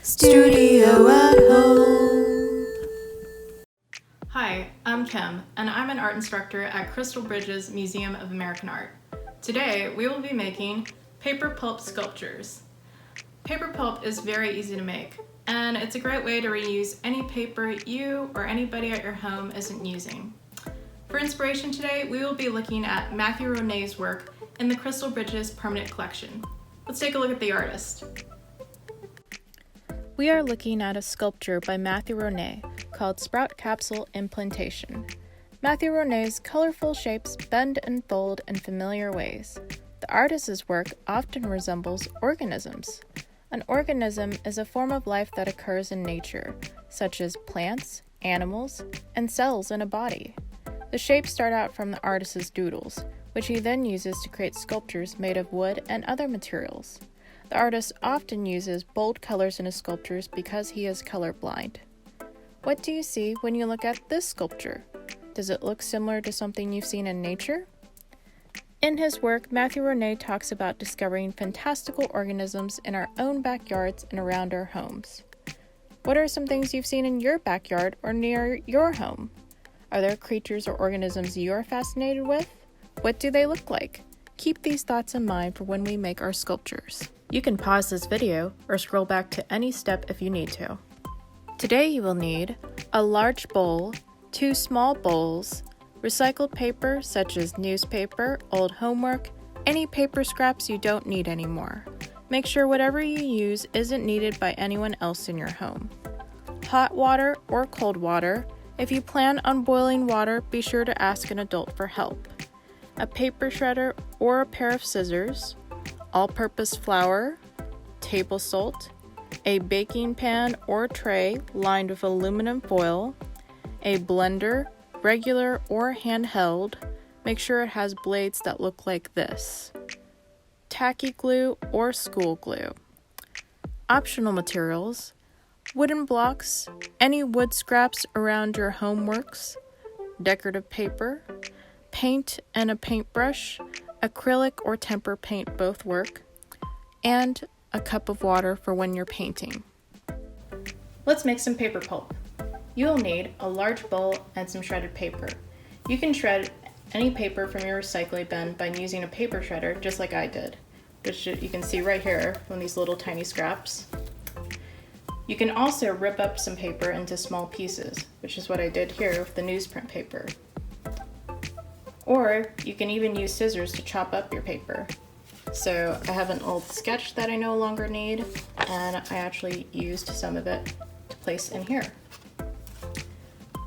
Studio at home. Hi, I'm Kim, and I'm an art instructor at Crystal Bridges Museum of American Art. Today, we will be making paper pulp sculptures. Paper pulp is very easy to make, and it's a great way to reuse any paper you or anybody at your home isn't using. For inspiration today, we will be looking at Matthew Ronay's work in the Crystal Bridges Permanent Collection. Let's take a look at the artist. We are looking at a sculpture by Matthew Ronay called Sprout Capsule Implantation. Matthew Ronay's colorful shapes bend and fold in familiar ways. The artist's work often resembles organisms. An organism is a form of life that occurs in nature, such as plants, animals, and cells in a body. The shapes start out from the artist's doodles, which he then uses to create sculptures made of wood and other materials. The artist often uses bold colors in his sculptures because he is colorblind. What do you see when you look at this sculpture? Does it look similar to something you've seen in nature? In his work, Matthew Ronay talks about discovering fantastical organisms in our own backyards and around our homes. What are some things you've seen in your backyard or near your home? Are there creatures or organisms you are fascinated with? What do they look like? Keep these thoughts in mind for when we make our sculptures. You can pause this video or scroll back to any step if you need to. Today you will need a large bowl, 2 small bowls, recycled paper such as newspaper, old homework, any paper scraps you don't need anymore. Make sure whatever you use isn't needed by anyone else in your home. Hot water or cold water. If you plan on boiling water, be sure to ask an adult for help. A paper shredder or a pair of scissors, all-purpose flour, table salt, a baking pan or tray lined with aluminum foil, a blender, regular or handheld, make sure it has blades that look like this, tacky glue or school glue. Optional materials, wooden blocks, any wood scraps around your home works, decorative paper, paint and a paintbrush, acrylic or tempera paint both work, and a cup of water for when you're painting. Let's make some paper pulp. You'll need a large bowl and some shredded paper. You can shred any paper from your recycling bin by using a paper shredder just like I did, which you can see right here from these little tiny scraps. You can also rip up some paper into small pieces, which is what I did here with the newsprint paper. Or you can even use scissors to chop up your paper. So I have an old sketch that I no longer need, and I actually used some of it to place in here.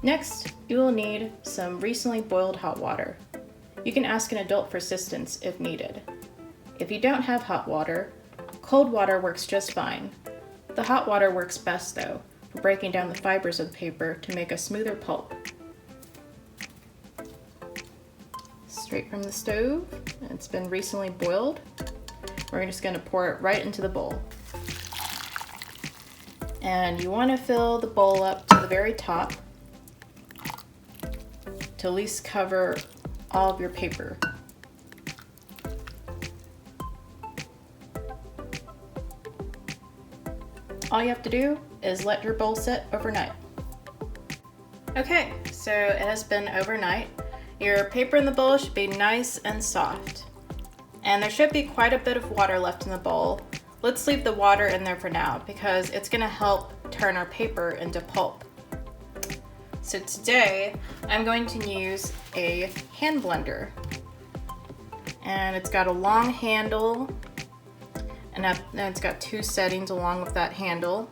Next, you will need some recently boiled hot water. You can ask an adult for assistance if needed. If you don't have hot water, cold water works just fine. The hot water works best though, for breaking down the fibers of the paper to make a smoother pulp. Straight from the stove, it's been recently boiled. We're just going to pour it right into the bowl. And you want to fill the bowl up to the very top to at least cover all of your paper. All you have to do is let your bowl sit overnight. Okay, so it has been overnight. Your paper in the bowl should be nice and soft. And there should be quite a bit of water left in the bowl. Let's leave the water in there for now because it's going to help turn our paper into pulp. So today I'm going to use a hand blender. And it's got a long handle and it's got 2 settings along with that handle.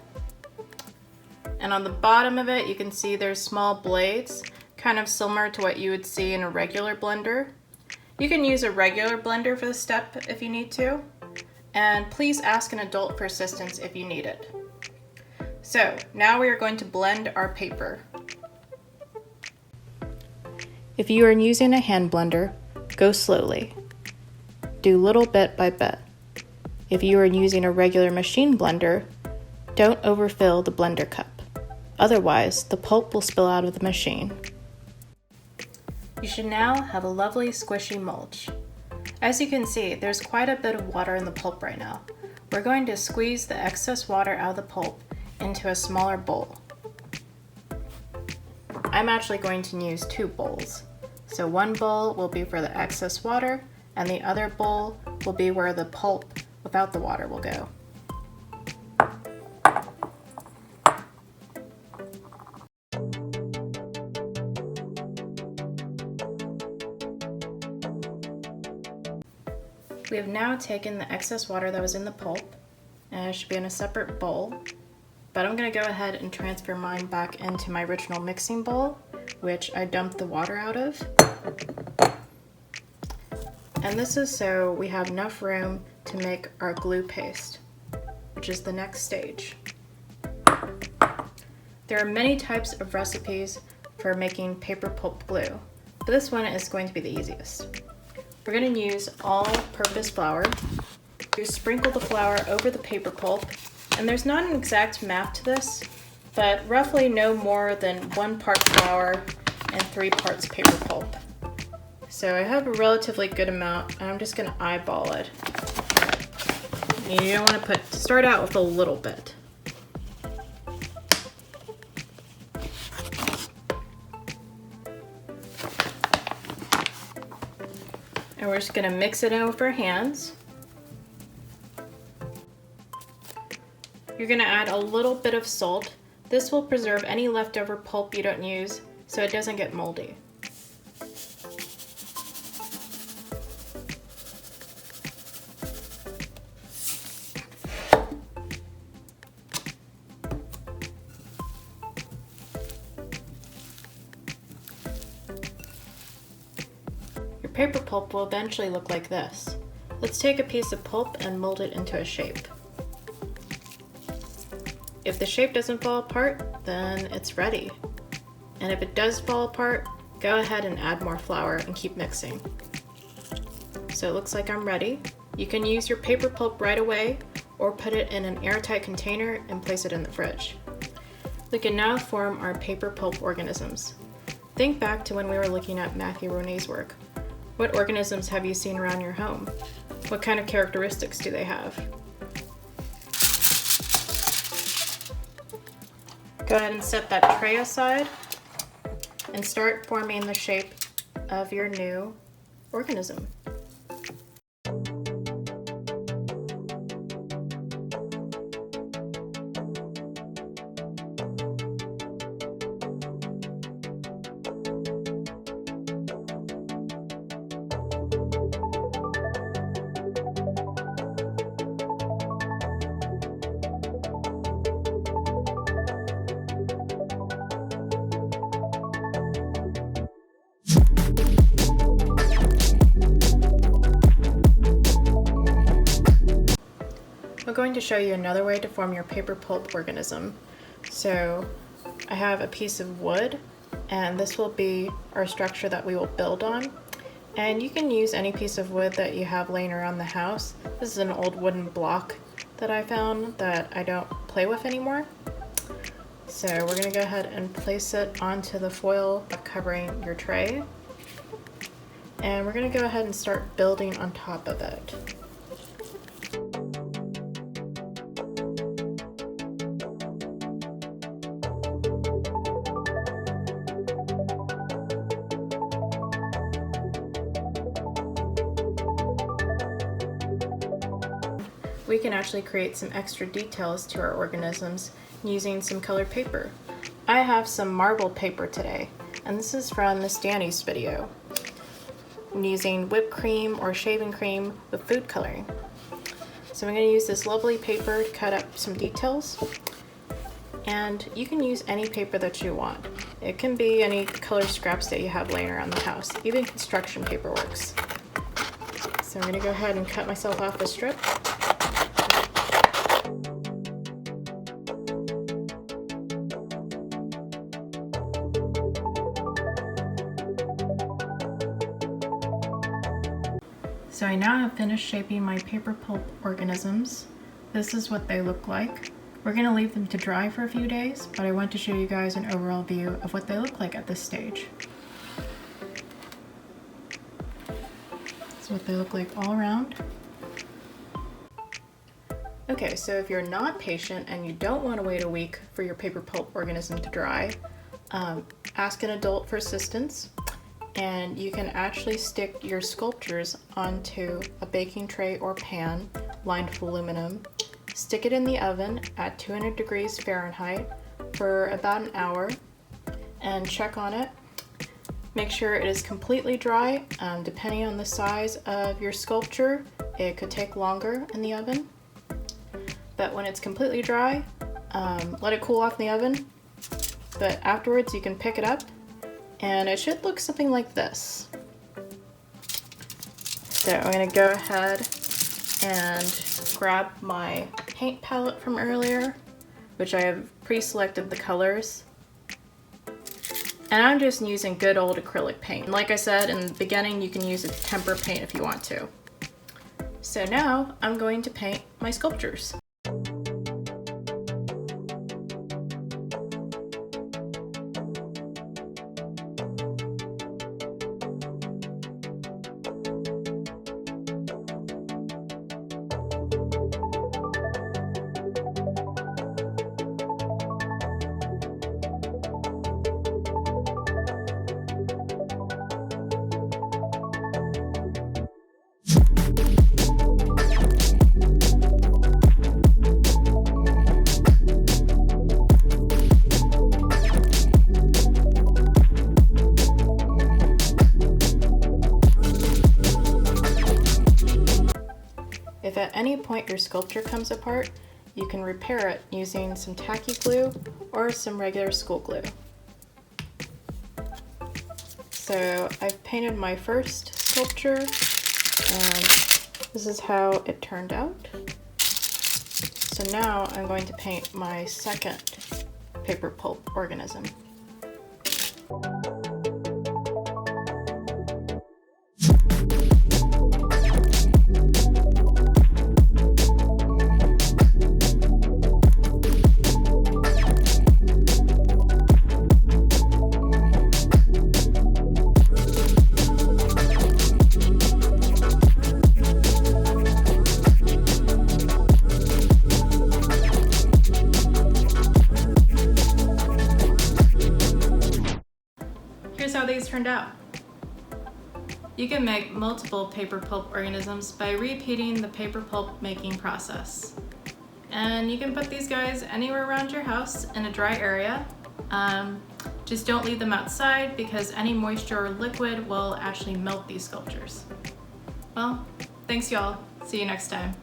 And on the bottom of it you can see there's small blades, kind of similar to what you would see in a regular blender. You can use a regular blender for this step if you need to, and please ask an adult for assistance if you need it. So now we are going to blend our paper. If you are using a hand blender, go slowly. Do little bit by bit. If you are using a regular machine blender, don't overfill the blender cup. Otherwise, the pulp will spill out of the machine. You should now have a lovely squishy mulch. As you can see, there's quite a bit of water in the pulp right now. We're going to squeeze the excess water out of the pulp into a smaller bowl. I'm actually going to use 2 bowls. So one bowl will be for the excess water, and the other bowl will be where the pulp without the water will go. We have now taken the excess water that was in the pulp, and it should be in a separate bowl, but I'm going to go ahead and transfer mine back into my original mixing bowl, which I dumped the water out of. And this is so we have enough room to make our glue paste, which is the next stage. There are many types of recipes for making paper pulp glue, but this one is going to be the easiest. We're going to use all-purpose flour. You sprinkle the flour over the paper pulp, and there's not an exact map to this, but roughly no more than 1 part flour and 3 parts paper pulp. So I have a relatively good amount, and I'm just going to eyeball it. You don't want to start out with a little bit. And we're just going to mix it in with our hands. You're going to add a little bit of salt. This will preserve any leftover pulp you don't use so it doesn't get moldy. Paper pulp will eventually look like this. Let's take a piece of pulp and mold it into a shape. If the shape doesn't fall apart, then it's ready. And if it does fall apart, go ahead and add more flour and keep mixing. So it looks like I'm ready. You can use your paper pulp right away or put it in an airtight container and place it in the fridge. We can now form our paper pulp organisms. Think back to when we were looking at Matthew Ronay's work. What organisms have you seen around your home? What kind of characteristics do they have? Go ahead and set that tray aside and start forming the shape of your new organism. I'm going to show you another way to form your paper pulp organism. So I have a piece of wood, and this will be our structure that we will build on. And you can use any piece of wood that you have laying around the house. This is an old wooden block that I found that I don't play with anymore. So we're going to go ahead and place it onto the foil covering your tray. And we're going to go ahead and start building on top of it. We can actually create some extra details to our organisms using some colored paper. I have some marble paper today, and this is from Miss Danny's video. I'm using whipped cream or shaving cream with food coloring. So I'm going to use this lovely paper to cut up some details, and you can use any paper that you want. It can be any color scraps that you have laying around the house. Even construction paper works. So I'm going to go ahead and cut myself off a strip. So I now have finished shaping my paper pulp organisms. This is what they look like. We're going to leave them to dry for a few days, but I want to show you guys an overall view of what they look like at this stage. That's what they look like all around. Okay, so if you're not patient and you don't want to wait a week for your paper pulp organism to dry, ask an adult for assistance, and you can actually stick your sculptures onto a baking tray or pan lined with aluminum. Stick it in the oven at 200 degrees Fahrenheit for about an hour and check on it. Make sure it is completely dry. Depending on the size of your sculpture, it could take longer in the oven. But when it's completely dry, let it cool off in the oven. But afterwards you can pick it up and it should look something like this. So I'm gonna go ahead and grab my paint palette from earlier, which I have pre-selected the colors. And I'm just using good old acrylic paint. Like I said in the beginning, you can use a tempera paint if you want to. So now I'm going to paint my sculptures. If at any point your sculpture comes apart, you can repair it using some tacky glue or some regular school glue. So I've painted my first sculpture and this is how it turned out. So now I'm going to paint my second paper pulp organism. Here's how these turned out. You can make multiple paper pulp organisms by repeating the paper pulp making process. And you can put these guys anywhere around your house in a dry area. Just don't leave them outside because any moisture or liquid will actually melt these sculptures. Well, thanks y'all. See you next time.